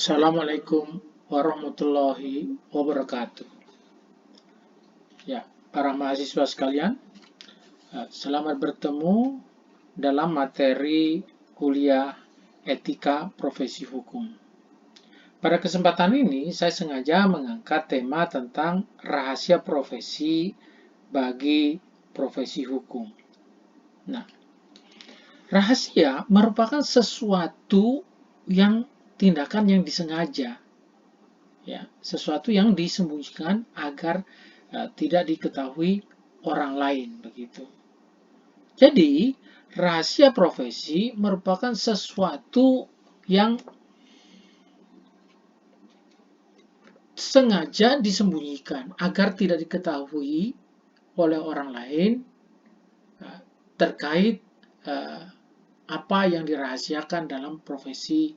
Assalamualaikum warahmatullahi wabarakatuh. Ya, para mahasiswa sekalian, selamat bertemu dalam materi kuliah Etika Profesi Hukum. Pada kesempatan ini, saya sengaja mengangkat tema tentang rahasia profesi bagi profesi hukum. Nah, rahasia merupakan sesuatu yang tindakan yang disengaja, ya, sesuatu yang disembunyikan agar tidak diketahui orang lain, begitu. Jadi, rahasia profesi merupakan sesuatu yang sengaja disembunyikan agar tidak diketahui oleh orang lain terkait apa yang dirahasiakan dalam profesi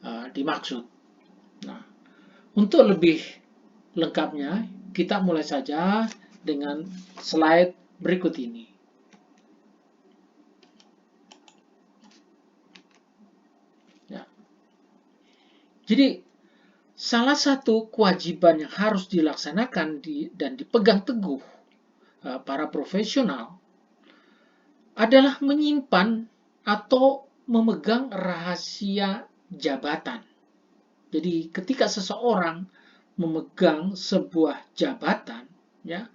dimaksud. Nah, untuk lebih lengkapnya, kita mulai saja dengan slide berikut ini. Ya. Jadi, salah satu kewajiban yang harus dilaksanakan dan dipegang teguh para profesional adalah menyimpan atau memegang rahasia jabatan. Jadi, ketika seseorang memegang sebuah jabatan, ya,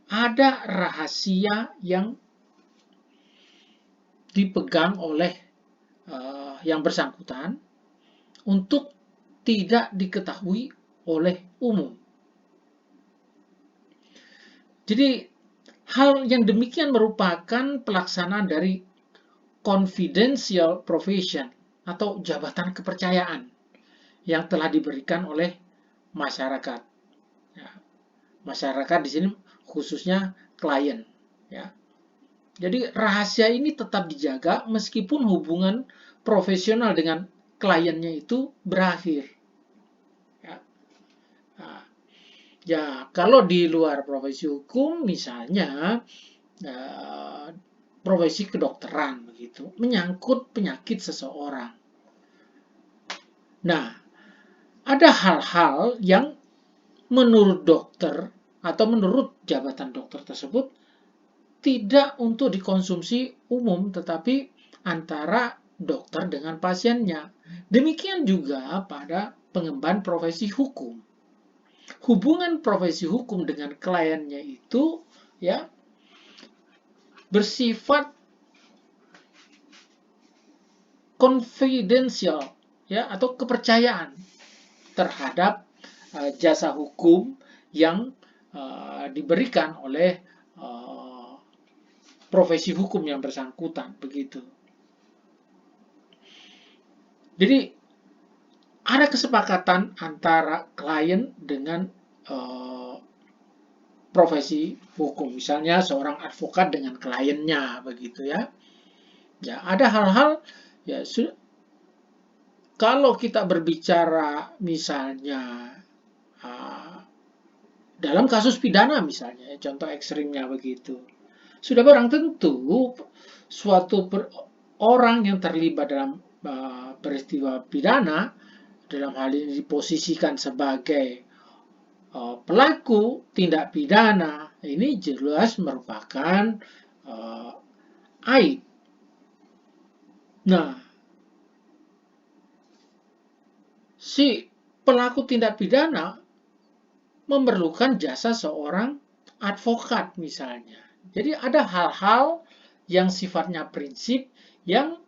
ada rahasia yang dipegang oleh yang bersangkutan untuk tidak diketahui oleh umum. Jadi, hal yang demikian merupakan pelaksanaan dari confidential profession atau jabatan kepercayaan yang telah diberikan oleh masyarakat. Ya, masyarakat di sini khususnya klien. Ya. Jadi rahasia ini tetap dijaga meskipun hubungan profesional dengan kliennya itu berakhir. Ya. Nah, ya, kalau di luar profesi hukum, misalnya profesi kedokteran, begitu, menyangkut penyakit seseorang. Nah, ada hal-hal yang menurut dokter atau menurut jabatan dokter tersebut tidak untuk dikonsumsi umum, tetapi antara dokter dengan pasiennya. Demikian juga pada pengemban profesi hukum. Hubungan profesi hukum dengan kliennya itu, ya, bersifat confidential, ya, atau kepercayaan terhadap jasa hukum yang diberikan oleh profesi hukum yang bersangkutan, begitu. Jadi ada kesepakatan antara klien dengan profesi hukum, misalnya seorang advokat dengan kliennya, begitu ya. Ya, ada hal-hal, ya, kalau kita berbicara misalnya dalam kasus pidana misalnya, contoh ekstrimnya begitu, sudah barang tentu suatu orang yang terlibat dalam peristiwa pidana, dalam hal ini diposisikan sebagai pelaku tindak pidana, ini jelas merupakan aib. Nah, si pelaku tindak pidana memerlukan jasa seorang advokat misalnya. Jadi ada hal-hal yang sifatnya prinsip yang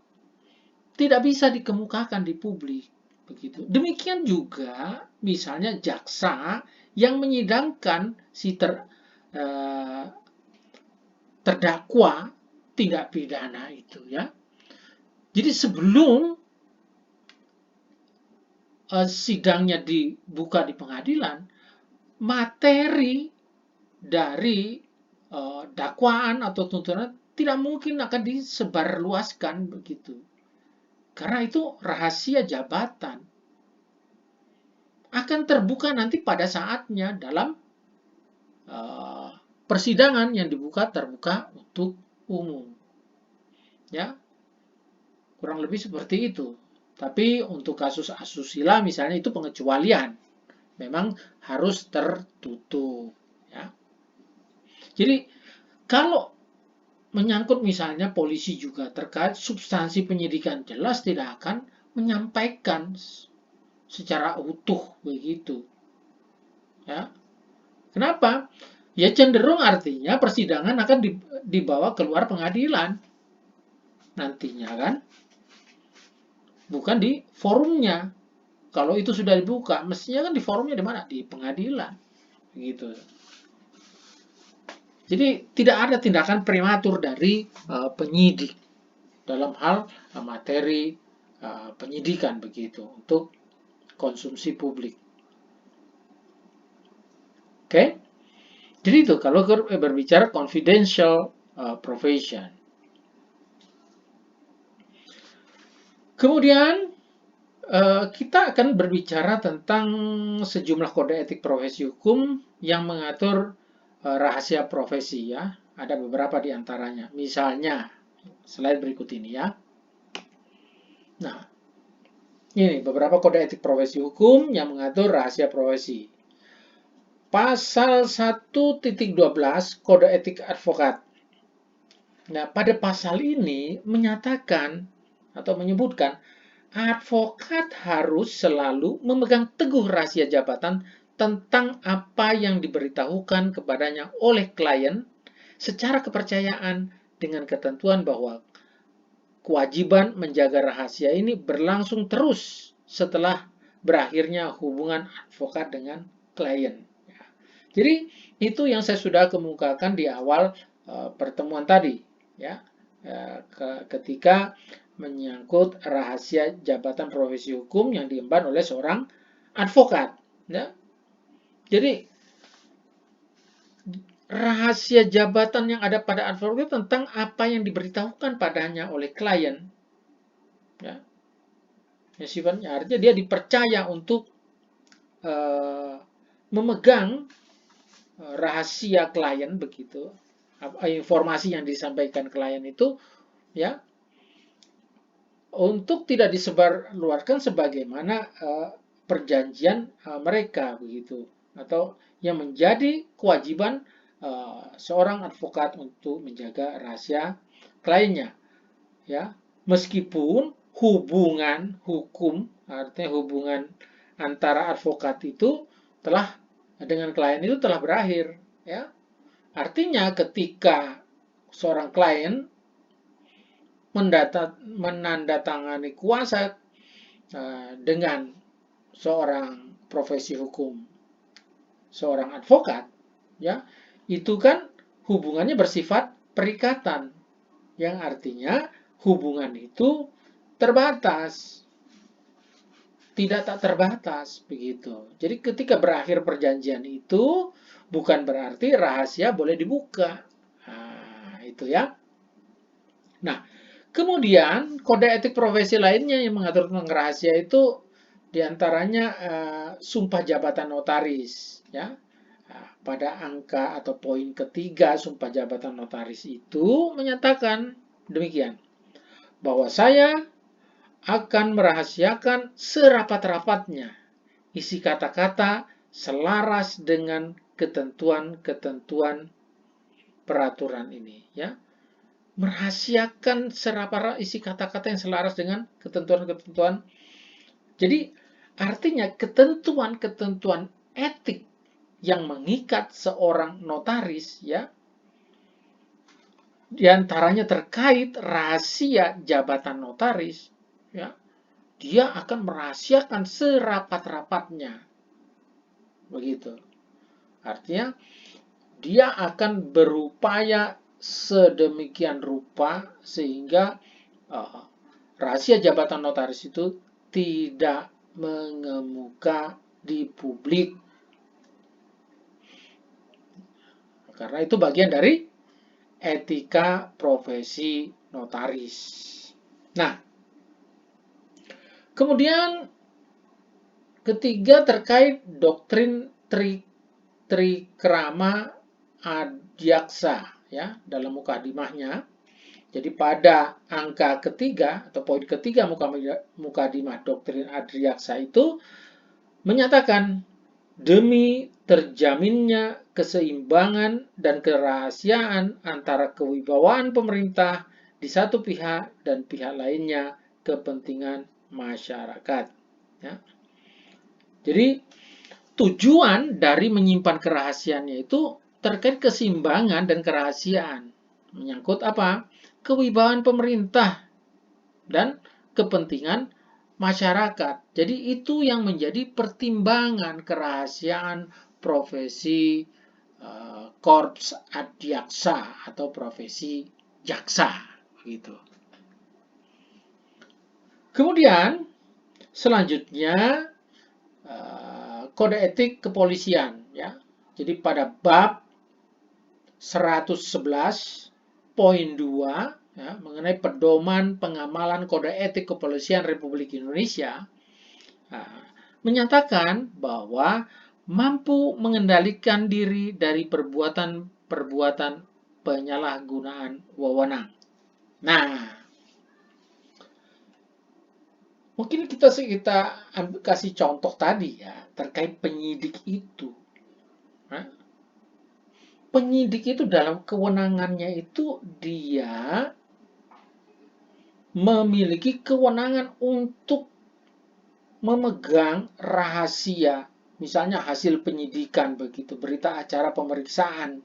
tidak bisa dikemukakan di publik, begitu. Demikian juga misalnya jaksa yang menyidangkan si terdakwa tindak pidana itu, ya. Jadi sebelum sidangnya dibuka di pengadilan, materi dari dakwaan atau tuntutan tidak mungkin akan disebarluaskan, begitu. Karena itu rahasia jabatan. Akan terbuka nanti pada saatnya dalam persidangan yang dibuka terbuka untuk umum. Ya. Kurang lebih seperti itu. Tapi untuk kasus asusila misalnya itu pengecualian. Memang harus tertutup. Ya. Jadi kalau menyangkut misalnya polisi juga terkait substansi penyidikan, jelas tidak akan menyampaikan secara utuh begitu. Ya. Kenapa? Ya cenderung artinya persidangan akan dibawa keluar pengadilan nantinya kan, bukan di forumnya. Kalau itu sudah dibuka, mestinya kan di forumnya di mana? Di pengadilan, gitu. Jadi tidak ada tindakan prematur dari penyidik dalam hal materi penyidikan begitu untuk konsumsi publik. Oke, jadi itu kalau berbicara confidential profession. Kemudian kita akan berbicara tentang sejumlah kode etik profesi hukum yang mengatur rahasia profesi ya. Ada beberapa di antaranya. Misalnya, slide berikut ini ya. Nah, ini beberapa kode etik profesi hukum yang mengatur rahasia profesi. Pasal 1.12 Kode Etik Advokat. Nah, pada pasal ini menyatakan atau menyebutkan advokat harus selalu memegang teguh rahasia jabatan tentang apa yang diberitahukan kepadanya oleh klien secara kepercayaan dengan ketentuan bahwa kewajiban menjaga rahasia ini berlangsung terus setelah berakhirnya hubungan advokat dengan klien. Jadi itu yang saya sudah kemukakan di awal pertemuan tadi, ya, ketika menyangkut rahasia jabatan profesi hukum yang diemban oleh seorang advokat. Ya. Jadi rahasia jabatan yang ada pada advokat tentang apa yang diberitahukan padanya oleh klien. Ya. Ya, sifatnya artinya dia dipercaya untuk memegang rahasia klien begitu, informasi yang disampaikan klien itu ya untuk tidak disebarluaskan sebagaimana perjanjian mereka begitu, atau yang menjadi kewajiban seorang advokat untuk menjaga rahasia kliennya ya, meskipun hubungan hukum artinya hubungan antara advokat itu telah dengan klien itu telah berakhir ya. Artinya ketika seorang klien menandatangani kuasa dengan seorang profesi hukum, seorang advokat, ya, itu kan hubungannya bersifat perikatan, yang artinya hubungan itu terbatas, tidak tak terbatas begitu. Jadi ketika berakhir perjanjian itu bukan berarti rahasia boleh dibuka. Nah, itu ya. Nah, kemudian kode etik profesi lainnya yang mengatur tentang rahasia itu diantaranya sumpah jabatan notaris. Ya, pada angka atau poin ketiga sumpah jabatan notaris itu menyatakan demikian, bahwa saya akan merahasiakan serapat-rapatnya isi kata-kata selaras dengan ketentuan-ketentuan peraturan ini. Ya, merahasiakan serapat isi kata-kata yang selaras dengan ketentuan-ketentuan. Jadi artinya ketentuan-ketentuan etik yang mengikat seorang notaris ya, diantaranya terkait rahasia jabatan notaris ya, dia akan merahasiakan serapat-rapatnya begitu. Artinya dia akan berupaya sedemikian rupa sehingga rahasia jabatan notaris itu tidak mengemuka di publik. Karena itu bagian dari etika profesi notaris. Nah, kemudian ketiga terkait doktrin trikrama adyaksa ya, dalam mukadimahnya Jadi pada angka ketiga atau poin ketiga Mukadimah Doktrin Adriaksa itu menyatakan demi terjaminnya keseimbangan dan kerahasiaan antara kewibawaan pemerintah di satu pihak dan pihak lainnya kepentingan masyarakat. Ya. Jadi tujuan dari menyimpan kerahasiaannya itu terkait keseimbangan dan kerahasiaan. Menyangkut apa? Kewibawaan pemerintah dan kepentingan masyarakat. Jadi itu yang menjadi pertimbangan kerahasiaan profesi korps adjaksa atau profesi jaksa gitu. Kemudian selanjutnya kode etik kepolisian ya. Jadi pada bab 111 poin 2 ya, mengenai pedoman pengamalan kode etik kepolisian Republik Indonesia menyatakan bahwa mampu mengendalikan diri dari perbuatan-perbuatan penyalahgunaan wewenang. Nah, mungkin kita kasih contoh tadi ya terkait penyidik itu. Penyidik itu dalam kewenangannya itu dia memiliki kewenangan untuk memegang rahasia, misalnya hasil penyidikan begitu, berita acara pemeriksaan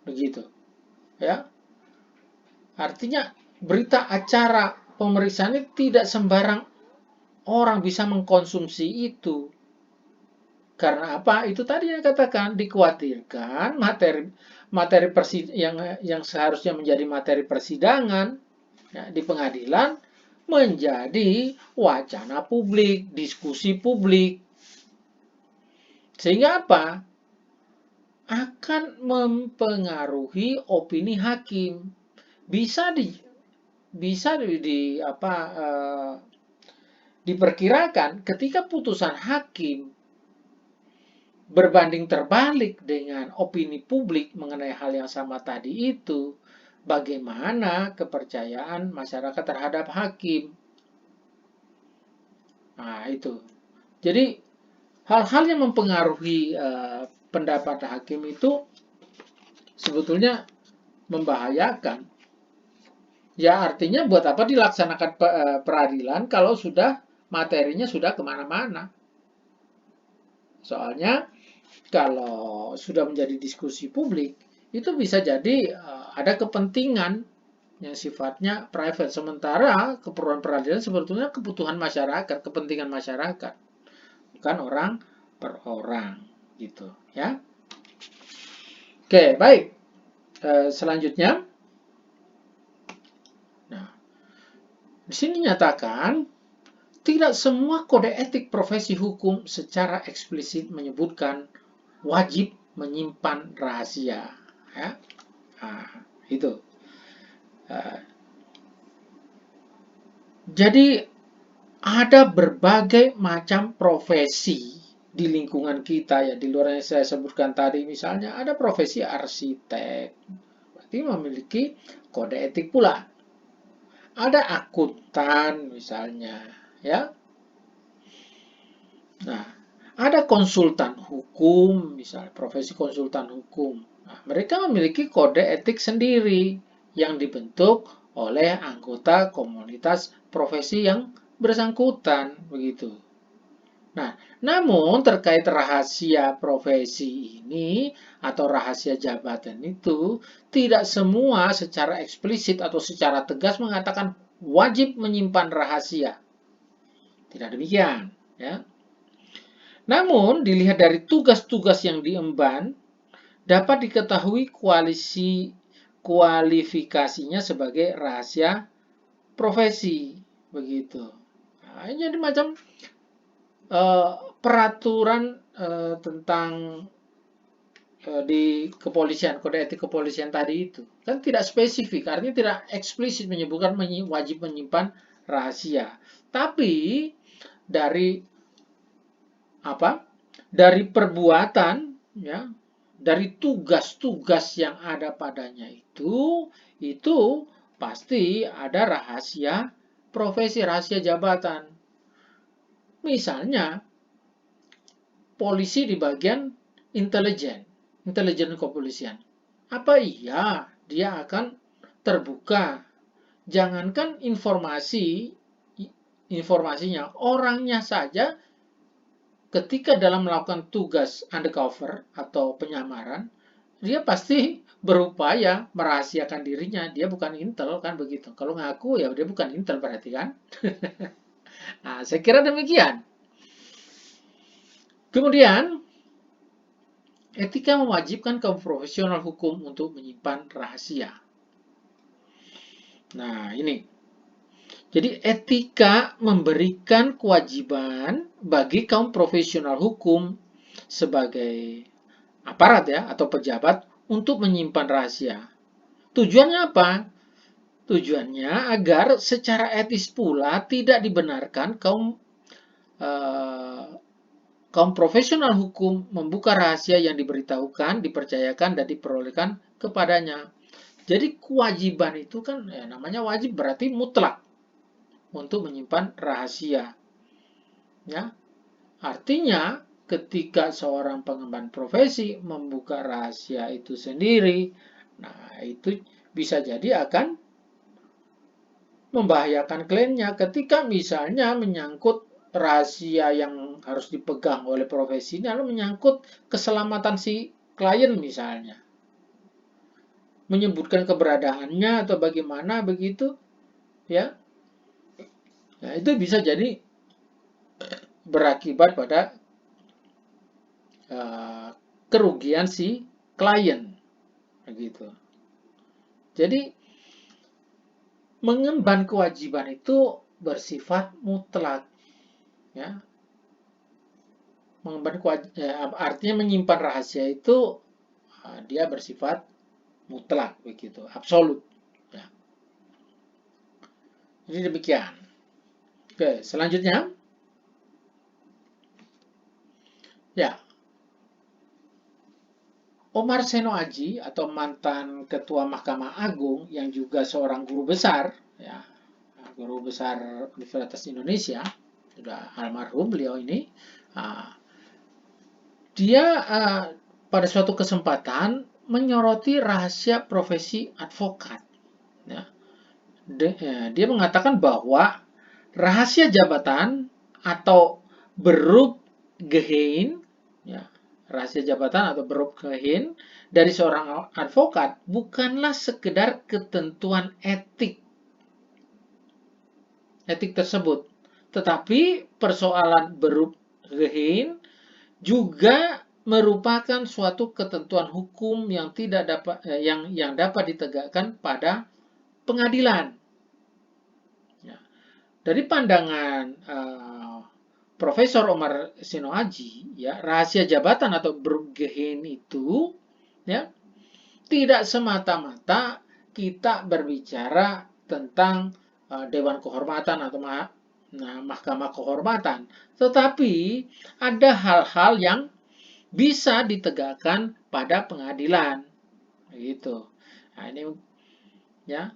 begitu. Ya. Artinya berita acara pemeriksaan ini tidak sembarang orang bisa mengkonsumsi itu. Karena apa? Itu tadi yang katakan dikhawatirkan materi yang seharusnya menjadi materi persidangan ya, di pengadilan menjadi wacana publik, diskusi publik. Sehingga apa? Akan mempengaruhi opini hakim. Diperkirakan ketika putusan hakim berbanding terbalik dengan opini publik mengenai hal yang sama tadi itu, bagaimana kepercayaan masyarakat terhadap hakim. Nah, itu. Jadi, hal-hal yang mempengaruhi pendapat hakim itu sebetulnya membahayakan. Ya, artinya buat apa dilaksanakan peradilan kalau materinya sudah kemana-mana. Soalnya, kalau sudah menjadi diskusi publik, itu bisa jadi ada kepentingan yang sifatnya private. Sementara keperluan peradilan sebetulnya kebutuhan masyarakat, kepentingan masyarakat, bukan orang per orang, gitu ya. Oke, baik. Selanjutnya, nah, di sini nyatakan tidak semua kode etik profesi hukum secara eksplisit menyebutkan wajib menyimpan rahasia. Ya. Nah, itu. Jadi ada berbagai macam profesi di lingkungan kita ya, di luar yang saya sebutkan tadi. Misalnya ada profesi arsitek, berarti memiliki kode etik pula. Ada akuntan misalnya, ya. Nah, ada konsultan hukum, misalnya profesi konsultan hukum. Nah, mereka memiliki kode etik sendiri yang dibentuk oleh anggota komunitas profesi yang bersangkutan, begitu. Nah, namun terkait rahasia profesi ini atau rahasia jabatan itu tidak semua secara eksplisit atau secara tegas mengatakan wajib menyimpan rahasia. Tidak demikian, ya. Namun, dilihat dari tugas-tugas yang diemban, dapat diketahui kualifikasinya sebagai rahasia profesi, begitu. Nah, ini jadi macam peraturan tentang di kepolisian, kode etik kepolisian tadi itu. Kan tidak spesifik, artinya tidak eksplisit menyebutkan wajib menyimpan rahasia. Tapi dari perbuatan ya, dari tugas-tugas yang ada padanya itu pasti ada rahasia profesi, rahasia jabatan. Misalnya, polisi di bagian intelijen kepolisian. Apa iya dia akan terbuka? Jangankan informasinya, orangnya saja ketika dalam melakukan tugas undercover atau penyamaran, dia pasti berupaya merahasiakan dirinya. Dia bukan intel, kan begitu. Kalau ngaku ya dia bukan intel berarti kan. Nah, saya kira demikian. Kemudian, etika mewajibkan kaum profesional hukum untuk menyimpan rahasia. Nah, ini. Jadi etika memberikan kewajiban bagi kaum profesional hukum sebagai aparat ya atau pejabat untuk menyimpan rahasia. Tujuannya apa? Tujuannya agar secara etis pula tidak dibenarkan kaum profesional hukum membuka rahasia yang diberitahukan, dipercayakan, dan diperolehkan kepadanya. Jadi kewajiban itu kan ya, namanya wajib berarti mutlak untuk menyimpan rahasia. Ya, artinya ketika seorang pengemban profesi membuka rahasia itu sendiri, nah itu bisa jadi akan membahayakan kliennya ketika misalnya menyangkut rahasia yang harus dipegang oleh profesi ini lalu menyangkut keselamatan si klien misalnya. Menyebutkan keberadaannya atau bagaimana begitu ya. Nah, itu bisa jadi berakibat pada kerugian si klien begitu. Jadi mengemban kewajiban itu bersifat mutlak ya. Mengemban kewajiban artinya menyimpan rahasia itu dia bersifat mutlak begitu, absolut ya. Jadi demikian. Oke, selanjutnya ya, Omar Seno Aji atau mantan Ketua Mahkamah Agung yang juga seorang guru besar, ya, guru besar Universitas Indonesia, sudah almarhum beliau ini. Dia pada suatu kesempatan menyoroti rahasia profesi advokat. Ya. Dia mengatakan bahwa rahasia jabatan atau beroepgeheim, ya, rahasia jabatan atau beroepgeheim dari seorang advokat bukanlah sekedar ketentuan etik tersebut, tetapi persoalan beroepgeheim juga merupakan suatu ketentuan hukum yang tidak dapat yang dapat ditegakkan pada pengadilan. Ya. Dari pandangan Profesor Omar Seno Aji, ya, rahasia jabatan atau beroepgeheim itu ya tidak semata-mata kita berbicara tentang Dewan Kehormatan atau Mahkamah Kehormatan, tetapi ada hal-hal yang bisa ditegakkan pada pengadilan, gitu. Nah, ini ya.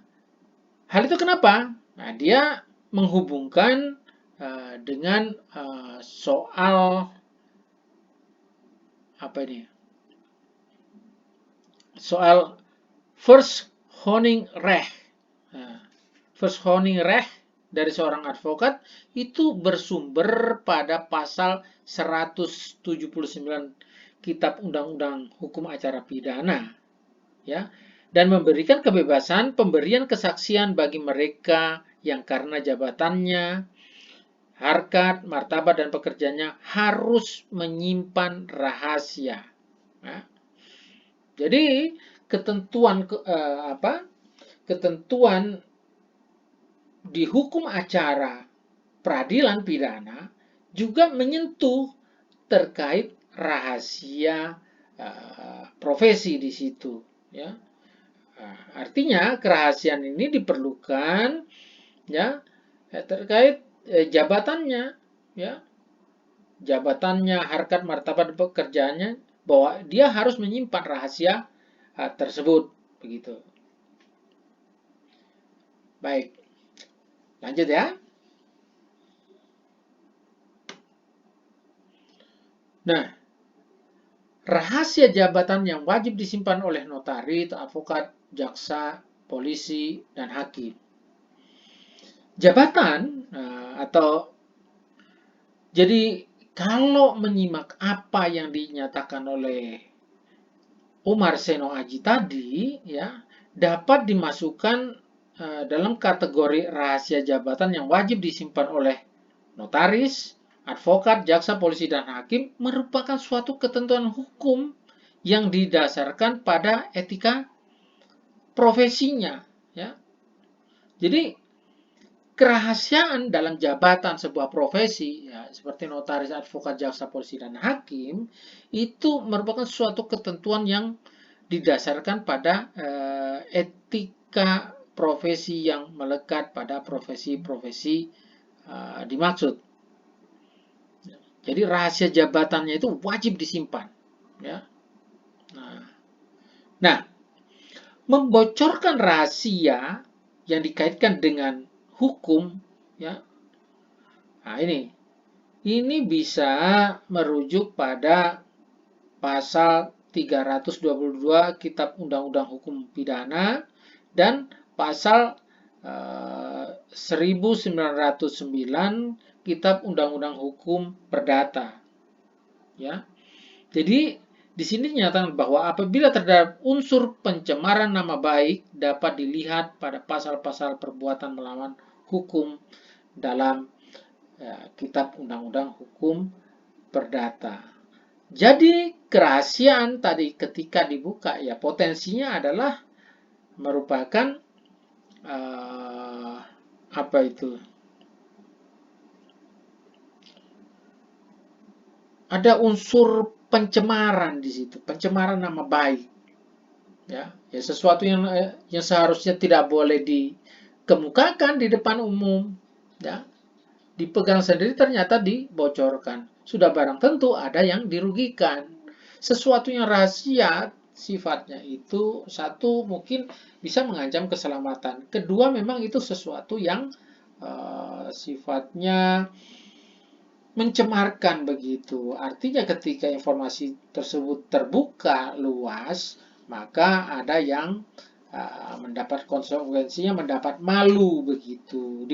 Hal itu kenapa? Nah, dia menghubungkan dengan soal apa ini? Soal Verschoningsrecht. Nah, Verschoningsrecht dari seorang advokat itu bersumber pada pasal 179 Kitab Undang-Undang Hukum Acara Pidana, ya, dan memberikan kebebasan pemberian kesaksian bagi mereka yang karena jabatannya, harkat, martabat, dan pekerjaannya harus menyimpan rahasia. Nah, jadi ketentuan ketentuan di hukum acara peradilan pidana juga menyentuh terkait rahasia profesi di situ, ya. Artinya kerahasiaan ini diperlukan ya terkait jabatannya, ya, jabatannya, harkat, martabat, pekerjaannya, bahwa dia harus menyimpan rahasia tersebut, begitu. Baik, lanjut ya. Nah, rahasia jabatan yang wajib disimpan oleh notaris, advokat, jaksa, polisi, dan hakim. Jabatan atau jadi kalau menyimak apa yang dinyatakan oleh Umar Seno Aji tadi, ya, dapat dimasukkan dalam kategori rahasia jabatan yang wajib disimpan oleh notaris, advokat, jaksa, polisi, dan hakim merupakan suatu ketentuan hukum yang didasarkan pada etika profesinya. Ya. Jadi kerahasiaan dalam jabatan sebuah profesi, ya, seperti notaris, advokat, jaksa, polisi, dan hakim, itu merupakan suatu ketentuan yang didasarkan pada etika profesi yang melekat pada profesi-profesi dimaksud. Jadi rahasia jabatannya itu wajib disimpan. Ya. Nah, membocorkan rahasia yang dikaitkan dengan hukum, ya. Nah, ini bisa merujuk pada pasal 322 Kitab Undang-Undang Hukum Pidana dan pasal 1909 Kitab Undang-Undang Hukum Perdata. Ya. Jadi di sini dinyatakan bahwa apabila terdapat unsur pencemaran nama baik dapat dilihat pada pasal-pasal perbuatan melawan hukum dalam Kitab Undang-Undang Hukum Perdata. Jadi kerahasiaan tadi ketika dibuka, ya, potensinya adalah merupakan apa itu? Ada unsur pencemaran di situ, pencemaran nama baik. Ya sesuatu yang seharusnya tidak boleh dikemukakan di depan umum, ya, dipegang sendiri ternyata dibocorkan. Sudah barang tentu ada yang dirugikan. Sesuatu yang rahasia sifatnya itu, satu, mungkin bisa mengancam keselamatan. Kedua, memang itu sesuatu yang sifatnya mencemarkan begitu. Artinya ketika informasi tersebut terbuka luas, maka ada yang mendapat konsekuensinya, mendapat malu begitu,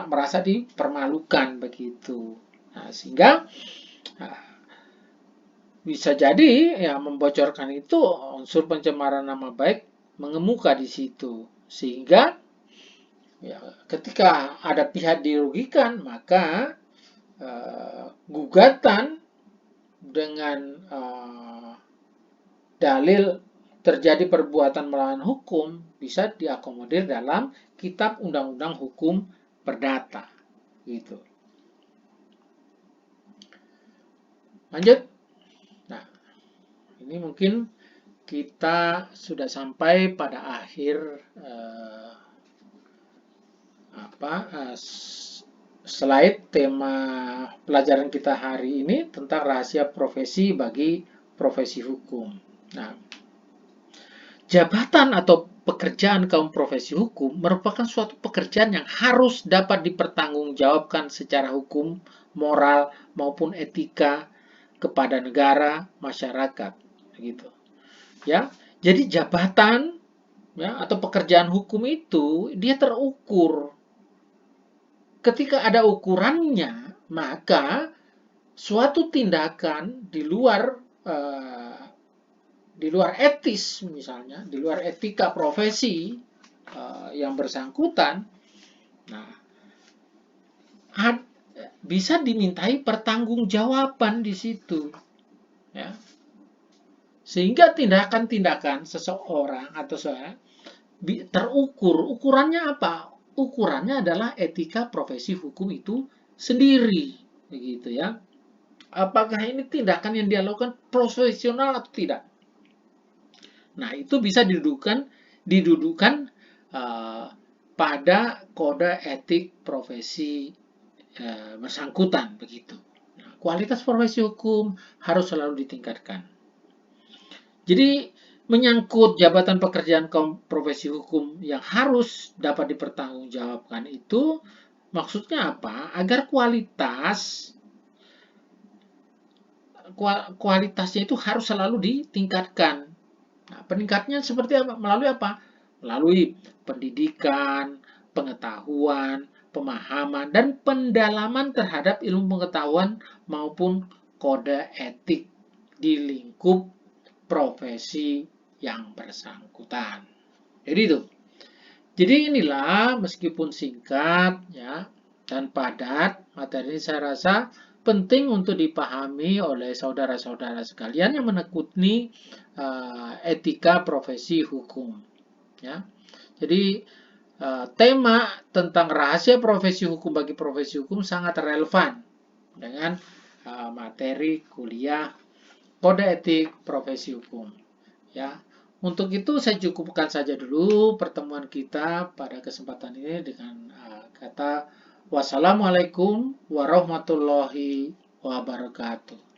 merasa dipermalukan begitu. Nah, sehingga bisa jadi ya membocorkan itu unsur pencemaran nama baik mengemuka di situ, sehingga ya, ketika ada pihak dirugikan, maka gugatan dengan dalil terjadi perbuatan melawan hukum bisa diakomodir dalam Kitab Undang-Undang Hukum Perdata. Gitu. Lanjut. Nah, ini mungkin kita sudah sampai pada akhir slide tema pelajaran kita hari ini tentang rahasia profesi bagi profesi hukum. Nah, jabatan atau pekerjaan kaum profesi hukum merupakan suatu pekerjaan yang harus dapat dipertanggungjawabkan secara hukum, moral, maupun etika kepada negara, masyarakat, gitu. Ya, jadi jabatan, ya, atau pekerjaan hukum itu dia terukur. Ketika ada ukurannya, maka suatu tindakan di luar etis, misalnya di luar etika profesi yang bersangkutan, nah, bisa dimintai pertanggungjawaban di situ, ya. Sehingga tindakan-tindakan seseorang atau terukur. Ukurannya apa? Ukurannya adalah etika profesi hukum itu sendiri, begitu ya. Apakah ini tindakan yang dia lakukan profesional atau tidak? Nah, itu bisa didudukan pada kode etik profesi bersangkutan, begitu. Nah, kualitas profesi hukum harus selalu ditingkatkan. Jadi menyangkut jabatan pekerjaan profesi hukum yang harus dapat dipertanggungjawabkan itu maksudnya apa? Agar kualitasnya itu harus selalu ditingkatkan. Nah, peningkatnya seperti apa? Melalui apa? Melalui pendidikan, pengetahuan, pemahaman, dan pendalaman terhadap ilmu pengetahuan maupun kode etik di lingkup profesi yang bersangkutan. Jadi itu. Jadi inilah meskipun singkat ya dan padat, materi ini saya rasa penting untuk dipahami oleh saudara-saudara sekalian yang menekuni etika profesi hukum. Ya. Jadi tema tentang rahasia profesi hukum bagi profesi hukum sangat relevan dengan materi kuliah kode etik profesi hukum. Ya, untuk itu saya cukupkan saja dulu pertemuan kita pada kesempatan ini dengan kata wassalamualaikum warahmatullahi wabarakatuh.